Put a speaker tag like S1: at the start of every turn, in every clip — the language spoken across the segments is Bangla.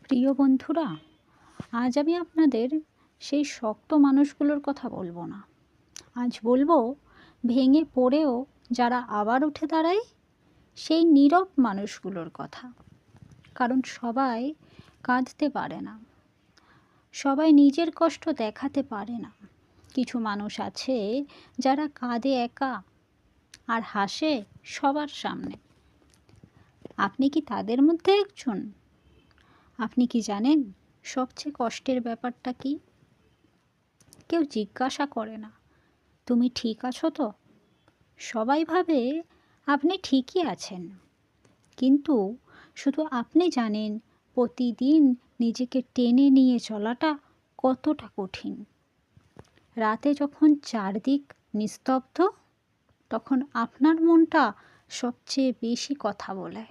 S1: প্রিয় বন্ধুরা, আজ আমি আপনাদের সেই শক্ত মানুষগুলোর কথা বলবো না। আজ বলবো ভেঙে পড়েও যারা আবার উঠে দাঁড়ায়, সেই নীরব মানুষগুলোর কথা। কারণ সবাই কাঁদতে পারে না, সবাই নিজের কষ্ট দেখাতে পারে না। কিছু মানুষ আছে যারা কাঁদে একা আর হাসে সবার সামনে। আপনি কি তাদের মধ্যে একজন? আপনি কি জানেন সবচেয়ে কষ্টের ব্যাপারটা কি? কেউ জিজ্ঞাসা করে না, তুমি ঠিক আছো তো? সবাই ভাবে আপনি ঠিকই আছেন, কিন্তু শুধু আপনি জানেন প্রতিদিন নিজেকে টেনে নিয়ে চলাটা কতটা কঠিন। রাতে যখন চারদিক নিস্তব্ধ, তখন আপনার মনটা সবচেয়ে বেশি কথা বলে।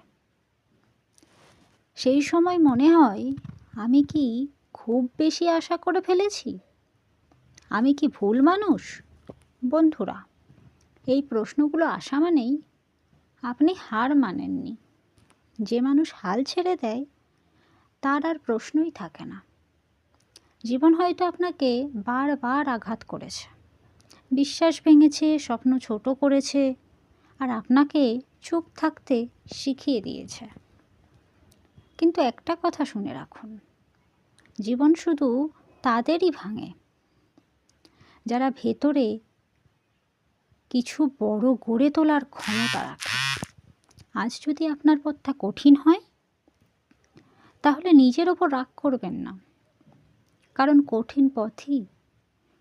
S1: সেই সময় মনে হয়, আমি কি খুব বেশি আশা করে ফেলেছি? আমি কি ভুল মানুষ? বন্ধুরা, এই প্রশ্নগুলো আসা মানেই আপনি হার মানেননি। যে মানুষ হাল ছেড়ে দেয় তার আর প্রশ্নই থাকে না। জীবন হয়তো আপনাকে বারবার আঘাত করেছে, বিশ্বাস ভেঙেছে, স্বপ্ন ছোট করেছে, আর আপনাকে চুপ থাকতে শিখিয়ে দিয়েছে। কিন্তু একটা কথা শুনে রাখুন, জীবন শুধু তাদেরই ভাঙে যারা ভেতরে কিছু বড় গড়ে তোলার ক্ষমতা রাখে। আজ যদি আপনার পথটা কঠিন হয়, তাহলে নিজের ওপর রাগ করবেন না। কারণ কঠিন পথই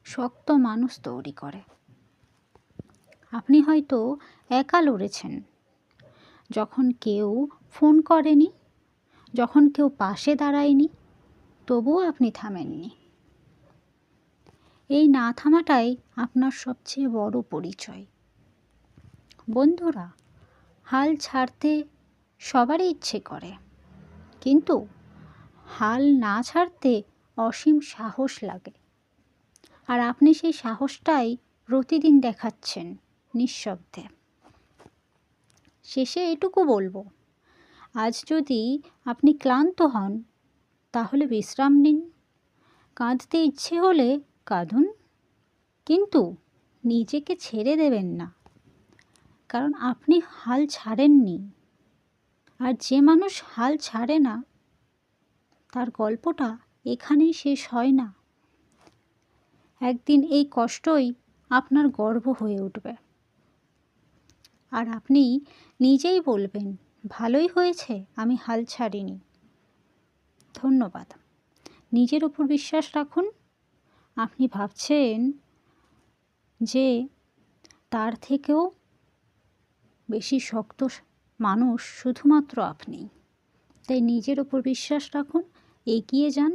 S1: শক্ত মানুষ তৈরি করে। আপনি হয়তো একা লড়েছেন, যখন কেউ ফোন করেনি, যখন কেউ পাশে দাঁড়ায়নি, তবুও আপনি থামেননি। এই না থামাটাই আপনার সবচেয়ে বড় পরিচয়। বন্ধুরা, হাল ছাড়তে সবারই ইচ্ছে করে, কিন্তু হাল না ছাড়তে অসীম সাহস লাগে। আর আপনি সেই সাহসটাই প্রতিদিন দেখাচ্ছেন নিঃশব্দে। শেষে এটুকু বলবো, আজ যদি আপনি ক্লান্ত হন, তাহলে বিশ্রাম নিন। কাঁদতে ইচ্ছে হলে কাঁদুন, কিন্তু নিজেকে ছেড়ে দেবেন না। কারণ আপনি হাল ছাড়েননি। আর যে মানুষ হাল ছাড়ে না, তার গল্পটা এখানেই শেষ হয় না। একদিন এই কষ্টই আপনার গর্ব হয়ে উঠবে, আর আপনি নিজেই বলবেন, ভালোই হয়েছে আমি হাল ছাড়িনি। ধন্যবাদ। নিজের উপর বিশ্বাস রাখুন। আপনি ভাবছেন যে তার থেকেও বেশি শক্ত মানুষ শুধুমাত্র আপনি। তাই নিজের উপর বিশ্বাস রাখুন, এগিয়ে যান।